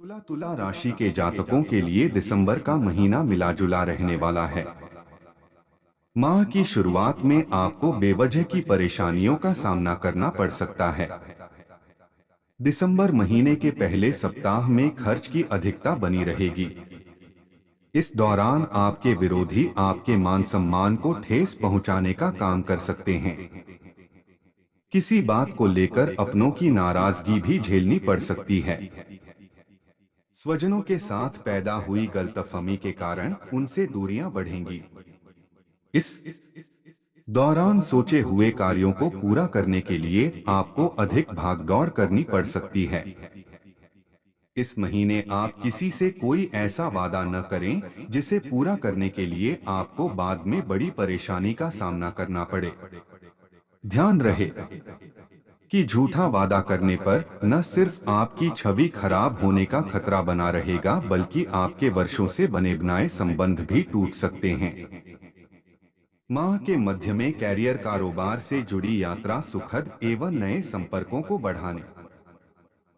तुला राशि के जातकों के लिए दिसंबर का महीना मिला जुला रहने वाला है। माह की शुरुआत में आपको बेवजह की परेशानियों का सामना करना पड़ सकता है। दिसंबर महीने के पहले सप्ताह में खर्च की अधिकता बनी रहेगी। इस दौरान आपके विरोधी आपके मान सम्मान को ठेस पहुंचाने का काम कर सकते हैं। किसी बात को लेकर अपनों की नाराजगी भी झेलनी पड़ सकती है। स्वजनों के साथ पैदा हुई गलतफहमी के कारण उनसे दूरियां बढ़ेंगी। इस दौरान सोचे हुए कार्यों को पूरा करने के लिए आपको अधिक भागदौड़ करनी पड़ सकती है। इस महीने आप किसी से कोई ऐसा वादा न करें जिसे पूरा करने के लिए आपको बाद में बड़ी परेशानी का सामना करना पड़े। ध्यान रहे कि झूठा वादा करने पर न सिर्फ आपकी छवि खराब होने का खतरा बना रहेगा, बल्कि आपके वर्षों से बने बनाए संबंध भी टूट सकते हैं। माह के मध्य में कैरियर कारोबार से जुड़ी यात्रा सुखद एवं नए संपर्कों को बढ़ाने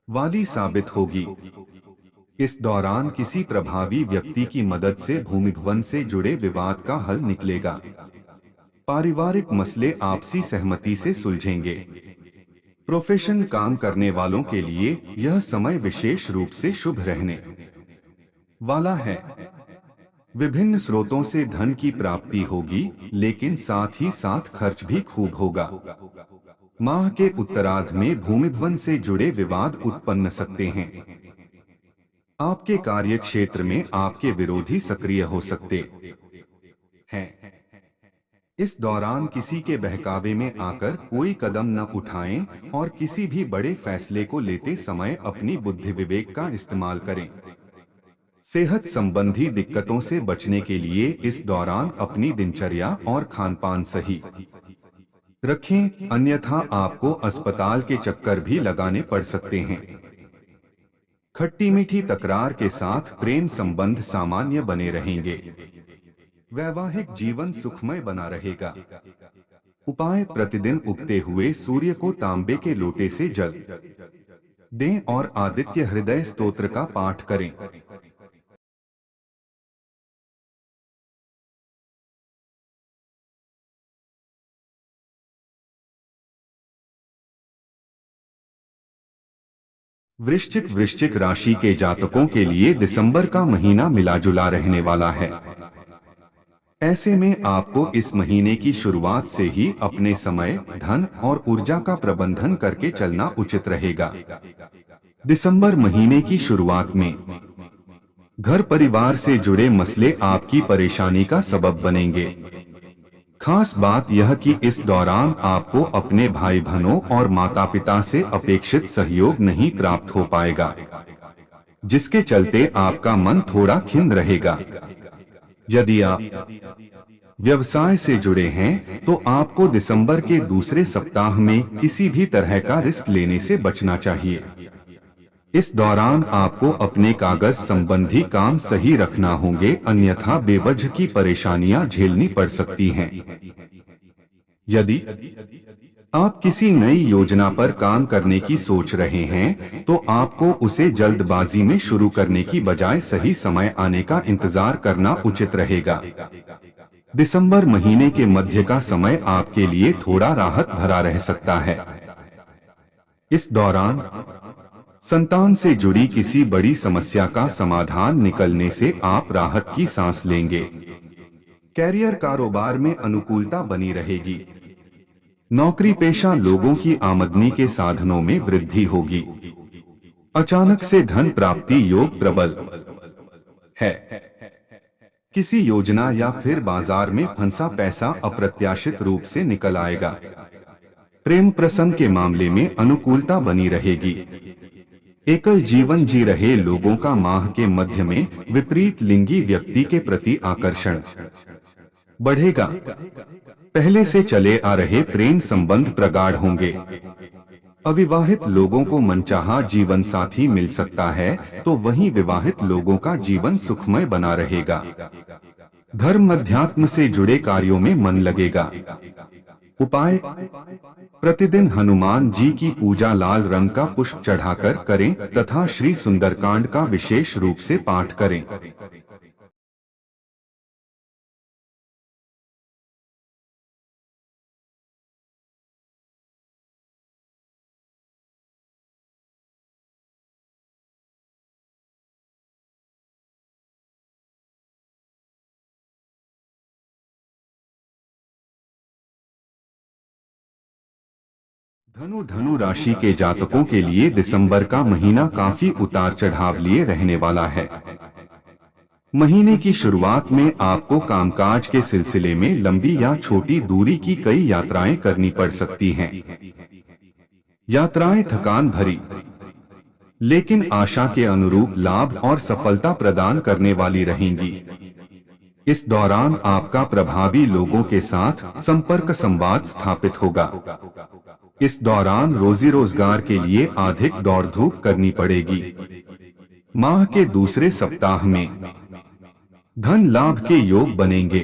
वाली साबित होगी। इस दौरान किसी प्रभावी व्यक्ति की मदद से भूमिभवन से जुड़े विवाद का हल निकलेगा। पारिवारिक मसले आपसी सहमति से सुलझेंगे। प्रोफेशन काम करने वालों के लिए यह समय विशेष रूप से शुभ रहने वाला है। विभिन्न स्रोतों से धन की प्राप्ति होगी, लेकिन साथ ही साथ खर्च भी खूब होगा। माह के उत्तरार्ध में भूमिभवन से जुड़े विवाद उत्पन्न सकते हैं। आपके कार्य क्षेत्र में आपके विरोधी सक्रिय हो सकते हैं। इस दौरान किसी के बहकावे में आकर कोई कदम न उठाएं और किसी भी बड़े फैसले को लेते समय अपनी बुद्धि विवेक का इस्तेमाल करें। सेहत संबंधी दिक्कतों से बचने के लिए इस दौरान अपनी दिनचर्या और खानपान सही रखें, अन्यथा आपको अस्पताल के चक्कर भी लगाने पड़ सकते हैं। खट्टी मीठी तकरार के साथ प्रेम संबंध सामान्य बने रहेंगे। वैवाहिक जीवन सुखमय बना रहेगा। उपाय: प्रतिदिन उगते हुए सूर्य को तांबे के लोटे से जल दें और आदित्य हृदय स्तोत्र का पाठ करें। वृश्चिक राशि के जातकों के लिए दिसंबर का महीना मिला जुला रहने वाला है। ऐसे में आपको इस महीने की शुरुआत से ही अपने समय, धन और ऊर्जा का प्रबंधन करके चलना उचित रहेगा। दिसंबर महीने की शुरुआत में घर परिवार से जुड़े मसले आपकी परेशानी का सबब बनेंगे। खास बात यह कि इस दौरान आपको अपने भाई बहनों और माता पिता से अपेक्षित सहयोग नहीं प्राप्त हो पाएगा, जिसके चलते आपका मन थोड़ा खिन्न रहेगा। यदि आप व्यवसाय से जुड़े हैं तो आपको दिसंबर के दूसरे सप्ताह में किसी भी तरह का रिस्क लेने से बचना चाहिए। इस दौरान आपको अपने कागज संबंधी काम सही रखना होंगे, अन्यथा बेवजह की परेशानियां झेलनी पड़ सकती हैं। यदि आप किसी नई योजना पर काम करने की सोच रहे हैं तो आपको उसे जल्दबाजी में शुरू करने की बजाय सही समय आने का इंतजार करना उचित रहेगा। दिसंबर महीने के मध्य का समय आपके लिए थोड़ा राहत भरा रह सकता है। इस दौरान संतान से जुड़ी किसी बड़ी समस्या का समाधान निकलने से आप राहत की सांस लेंगे। कैरियर कारोबार में अनुकूलता बनी रहेगी। नौकरी पेशा लोगों की आमदनी के साधनों में वृद्धि होगी। अचानक से धन प्राप्ति योग प्रबल है। किसी योजना या फिर बाजार में फंसा पैसा अप्रत्याशित रूप से निकल आएगा। प्रेम प्रसंग के मामले में अनुकूलता बनी रहेगी। एकल जीवन जी रहे लोगों का माह के मध्य में विपरीत लिंगी व्यक्ति के प्रति आकर्षण बढ़ेगा। पहले से चले आ रहे प्रेम संबंध प्रगाढ़ होंगे। अविवाहित लोगों को मनचाहा जीवन साथी मिल सकता है, तो वहीं विवाहित लोगों का जीवन सुखमय बना रहेगा। धर्म अध्यात्म से जुड़े कार्यों में मन लगेगा। उपाय: प्रतिदिन हनुमान जी की पूजा लाल रंग का पुष्प चढ़ाकर करें तथा श्री सुंदरकांड का विशेष रूप से पाठ करें। धनु राशि के जातकों के लिए दिसंबर का महीना काफी उतार चढ़ाव लिए रहने वाला है। महीने की शुरुआत में आपको कामकाज के सिलसिले में लंबी या छोटी दूरी की कई यात्राएं करनी पड़ सकती हैं। यात्राएं थकान भरी लेकिन आशा के अनुरूप लाभ और सफलता प्रदान करने वाली रहेंगी। इस दौरान आपका प्रभावी लोगों के साथ संपर्क संवाद स्थापित होगा। इस दौरान रोजी रोजगार के लिए अधिक दौड़ धूप करनी पड़ेगी। माह के दूसरे सप्ताह में धन लाभ के योग बनेंगे।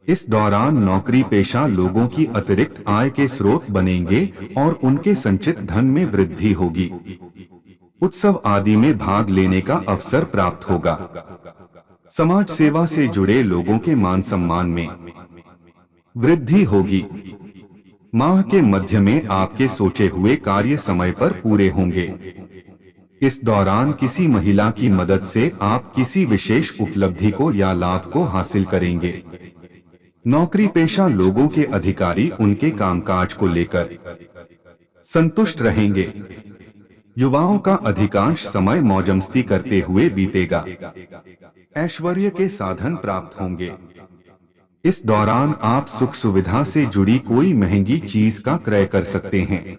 इस दौरान नौकरी पेशा लोगों की अतिरिक्त आय के स्रोत बनेंगे और उनके संचित धन में वृद्धि होगी। उत्सव आदि में भाग लेने का अवसर प्राप्त होगा। समाज सेवा से जुड़े लोगों के मान सम्मान में वृद्धि होगी। माह के मध्य में आपके सोचे हुए कार्य समय पर पूरे होंगे। इस दौरान किसी महिला की मदद से आप किसी विशेष उपलब्धि को या लाभ को हासिल करेंगे। नौकरी पेशा लोगों के अधिकारी उनके कामकाज को लेकर संतुष्ट रहेंगे। युवाओं का अधिकांश समय मौजमस्ती करते हुए बीतेगा। ऐश्वर्य के साधन प्राप्त होंगे। इस दौरान आप सुख सुविधा से जुड़ी कोई महंगी चीज का क्रय कर सकते हैं।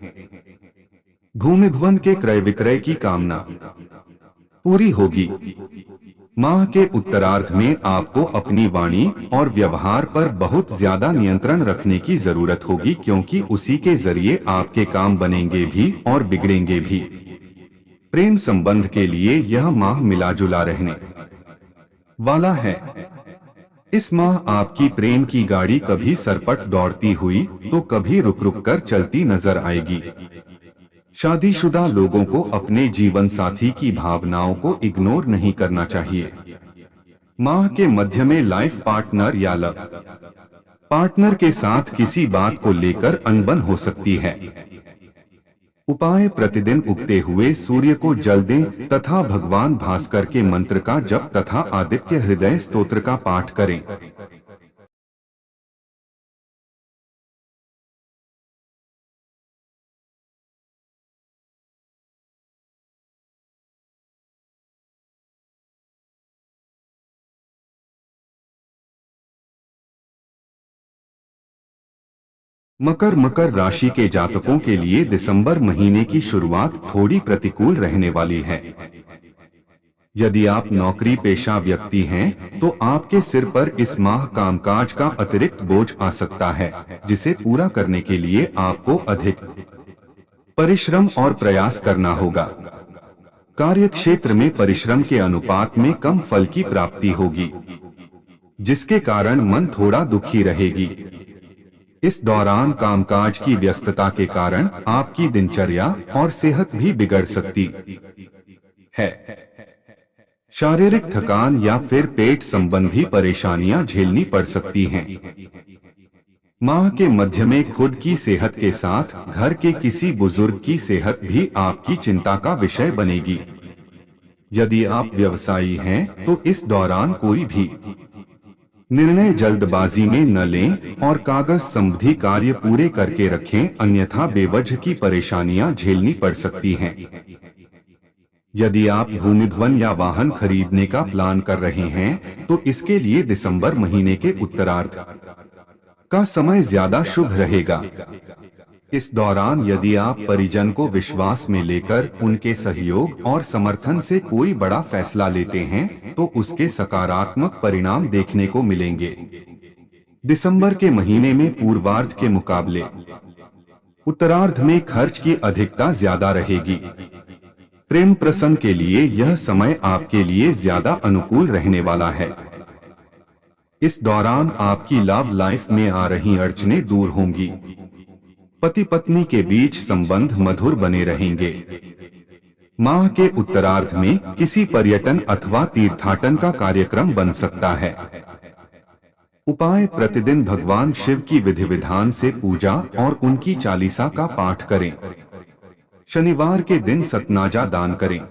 भूमि भवन के क्रय विक्रय की कामना पूरी होगी। माह के उत्तरार्ध में आपको अपनी वाणी और व्यवहार पर बहुत ज्यादा नियंत्रण रखने की जरूरत होगी, क्योंकि उसी के जरिए आपके काम बनेंगे भी और बिगड़ेंगे भी। प्रेम संबंध के लिए यह माह मिला जुला रहने वाला है। इस माह आपकी प्रेम की गाड़ी कभी सरपट दौड़ती हुई तो कभी रुक रुक कर चलती नजर आएगी। शादीशुदा लोगों को अपने जीवन साथी की भावनाओं को इग्नोर नहीं करना चाहिए। माह के मध्य में लाइफ पार्टनर या लव पार्टनर के साथ किसी बात को लेकर अनबन हो सकती है। उपाय: प्रतिदिन उगते हुए सूर्य को जल दें तथा भगवान भास्कर के मंत्र का जप तथा आदित्य हृदय स्तोत्र का पाठ करें। मकर राशि के जातकों के लिए दिसंबर महीने की शुरुआत थोड़ी प्रतिकूल रहने वाली है। यदि आप नौकरी पेशा व्यक्ति हैं, तो आपके सिर पर इस माह कामकाज का अतिरिक्त बोझ आ सकता है, जिसे पूरा करने के लिए आपको अधिक परिश्रम और प्रयास करना होगा। कार्य क्षेत्र में परिश्रम के अनुपात में कम फल की प्राप्ति होगी, जिसके कारण मन थोड़ा दुखी रहेगी। इस दौरान कामकाज की व्यस्तता के कारण आपकी दिनचर्या और सेहत भी बिगड़ सकती है। शारीरिक थकान या फिर पेट संबंधी परेशानियां झेलनी पड़ सकती हैं। माह के मध्य में खुद की सेहत के साथ घर के किसी बुजुर्ग की सेहत भी आपकी चिंता का विषय बनेगी। यदि आप व्यवसायी हैं, तो इस दौरान कोई भी निर्णय जल्दबाजी में न लें और कागज संबंधी कार्य पूरे करके रखें, अन्यथा बेवजह की परेशानियां झेलनी पड़ सकती हैं। यदि आप भूमि भवन या वाहन खरीदने का प्लान कर रहे हैं, तो इसके लिए दिसंबर महीने के उत्तरार्ध का समय ज्यादा शुभ रहेगा। इस दौरान यदि आप परिजन को विश्वास में लेकर उनके सहयोग और समर्थन से कोई बड़ा फैसला लेते हैं, तो उसके सकारात्मक परिणाम देखने को मिलेंगे। दिसंबर के महीने में पूर्वार्ध के मुकाबले उत्तरार्ध में खर्च की अधिकता ज्यादा रहेगी। प्रेम प्रसंग के लिए यह समय आपके लिए ज्यादा अनुकूल रहने वाला है। इस दौरान आपकी लव लाइफ में आ रही अड़चनें दूर होंगी। पति पत्नी के बीच संबंध मधुर बने रहेंगे। माह के उत्तरार्ध में किसी पर्यटन अथवा तीर्थाटन का कार्यक्रम बन सकता है। उपाय: प्रतिदिन भगवान शिव की विधि विधान से पूजा और उनकी चालीसा का पाठ करें। शनिवार के दिन सतनाजा दान करें।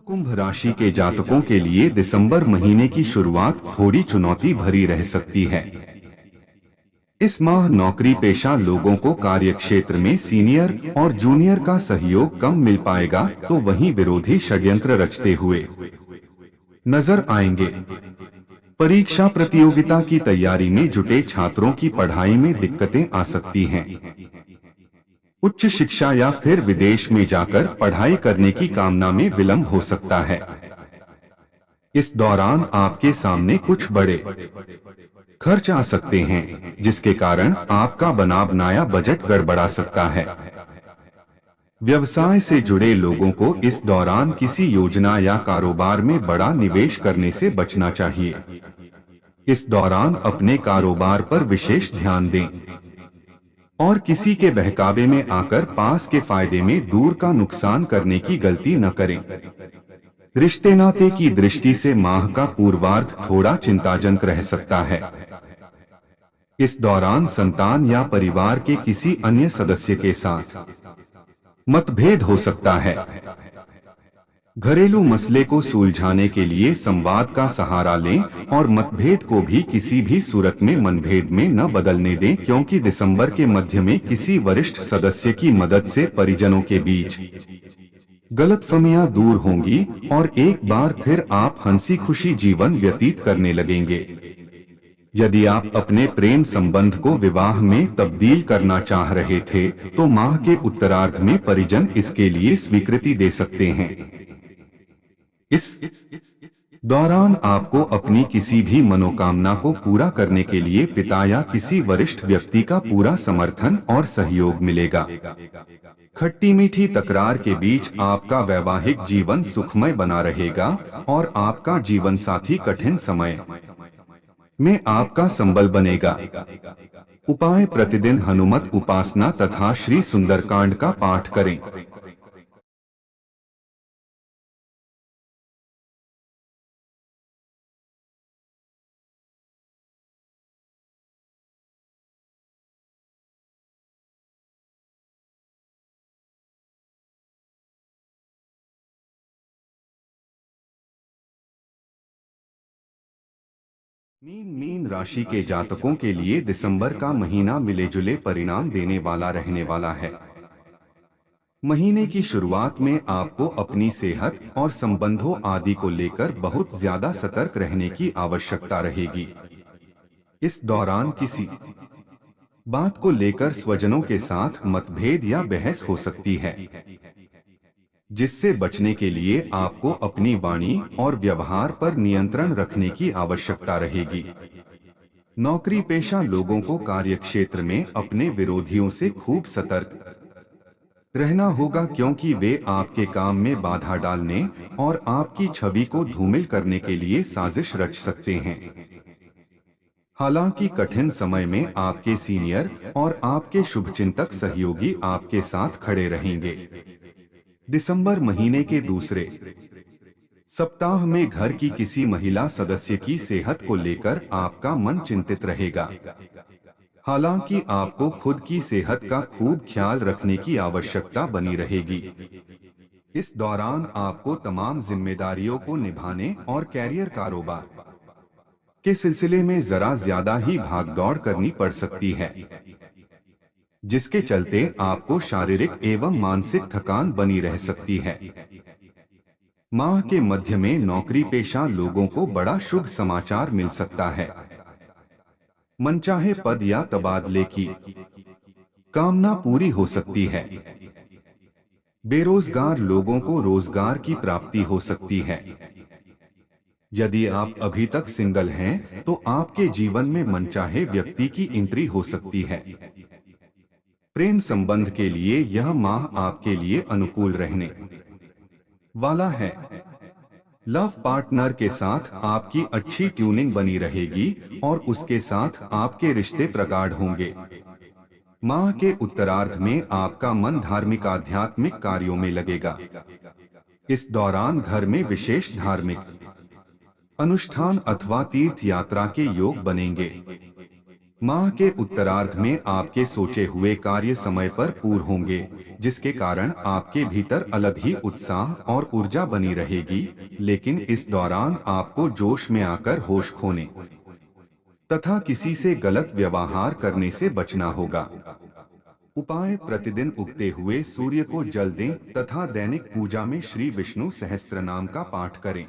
कुंभ राशि के जातकों के लिए दिसंबर महीने की शुरुआत थोड़ी चुनौती भरी रह सकती है। इस माह नौकरी पेशा लोगों को कार्यक्षेत्र में सीनियर और जूनियर का सहयोग कम मिल पाएगा, तो वहीं विरोधी षड्यंत्र रचते हुए नजर आएंगे। परीक्षा प्रतियोगिता की तैयारी में जुटे छात्रों की पढ़ाई में दिक्कतें आ सकती हैं। उच्च शिक्षा या फिर विदेश में जाकर पढ़ाई करने की कामना में विलंब हो सकता है। इस दौरान आपके सामने कुछ बड़े खर्च आ सकते हैं, जिसके कारण आपका बना बनाया बजट गड़बड़ा सकता है। व्यवसाय से जुड़े लोगों को इस दौरान किसी योजना या कारोबार में बड़ा निवेश करने से बचना चाहिए। इस दौरान अपने कारोबार पर विशेष ध्यान दें और किसी के बहकावे में आकर पास के फायदे में दूर का नुकसान करने की गलती न करें। रिश्ते नाते की दृष्टि से माह का पूर्वार्ध थोड़ा चिंताजनक रह सकता है। इस दौरान संतान या परिवार के किसी अन्य सदस्य के साथ मतभेद हो सकता है। घरेलू मसले को सुलझाने के लिए संवाद का सहारा लें और मतभेद को भी किसी भी सूरत में मनभेद में न बदलने दें, क्योंकि दिसंबर के मध्य में किसी वरिष्ठ सदस्य की मदद से परिजनों के बीच गलतफहमियां दूर होंगी और एक बार फिर आप हंसी खुशी जीवन व्यतीत करने लगेंगे। यदि आप अपने प्रेम संबंध को विवाह में तब्दील करना चाह रहे थे, तो माह के उत्तरार्ध में परिजन इसके लिए स्वीकृति दे सकते हैं। इस दौरान आपको अपनी किसी भी मनोकामना को पूरा करने के लिए पिता या किसी वरिष्ठ व्यक्ति का पूरा समर्थन और सहयोग मिलेगा। खट्टी मीठी तकरार के बीच आपका वैवाहिक जीवन सुखमय बना रहेगा और आपका जीवन साथी कठिन समय में आपका संबल बनेगा। उपाय: प्रतिदिन हनुमत उपासना तथा श्री सुंदरकांड का पाठ करें। मीन राशि के जातकों के लिए दिसंबर का महीना मिले-जुले परिणाम देने वाला रहने वाला है। महीने की शुरुआत में आपको अपनी सेहत और संबंधों आदि को लेकर बहुत ज्यादा सतर्क रहने की आवश्यकता रहेगी। इस दौरान किसी बात को लेकर स्वजनों के साथ मतभेद या बहस हो सकती है, जिससे बचने के लिए आपको अपनी वाणी और व्यवहार पर नियंत्रण रखने की आवश्यकता रहेगी। नौकरी पेशा लोगों को कार्यक्षेत्र में अपने विरोधियों से खूब सतर्क रहना होगा, क्योंकि वे आपके काम में बाधा डालने और आपकी छवि को धूमिल करने के लिए साजिश रच सकते हैं। हालांकि कठिन समय में आपके सीनियर और आपके शुभचिंतक सहयोगी आपके साथ खड़े रहेंगे। दिसंबर महीने के दूसरे सप्ताह में घर की किसी महिला सदस्य की सेहत को लेकर आपका मन चिंतित रहेगा। हालांकि आपको खुद की सेहत का खूब ख्याल रखने की आवश्यकता बनी रहेगी। इस दौरान आपको तमाम जिम्मेदारियों को निभाने और कैरियर कारोबार के सिलसिले में जरा ज्यादा ही भागदौड़ करनी पड़ सकती है, जिसके चलते आपको शारीरिक एवं मानसिक थकान बनी रह सकती है। माह के मध्य में नौकरी पेशा लोगों को बड़ा शुभ समाचार मिल सकता है। मनचाहे पद या तबादले की कामना पूरी हो सकती है। बेरोजगार लोगों को रोजगार की प्राप्ति हो सकती है। यदि आप अभी तक सिंगल हैं, तो आपके जीवन में मनचाहे व्यक्ति की एंट्री हो सकती है। प्रेम संबंध के लिए यह माह आपके लिए अनुकूल रहने वाला है। लव पार्टनर के साथ आपकी अच्छी ट्यूनिंग बनी रहेगी और उसके साथ आपके रिश्ते प्रगाढ़ होंगे। माह के उत्तरार्ध में आपका मन धार्मिक आध्यात्मिक कार्यों में लगेगा। इस दौरान घर में विशेष धार्मिक अनुष्ठान अथवा तीर्थ यात्रा के योग बनेंगे। माह के उत्तरार्ध में आपके सोचे हुए कार्य समय पर पूर्ण होंगे, जिसके कारण आपके भीतर अलग ही उत्साह और ऊर्जा बनी रहेगी। लेकिन इस दौरान आपको जोश में आकर होश खोने तथा किसी से गलत व्यवहार करने से बचना होगा। उपाय: प्रतिदिन उगते हुए सूर्य को जल दें तथा दैनिक पूजा में श्री विष्णु सहस्त्रनाम का पाठ करें।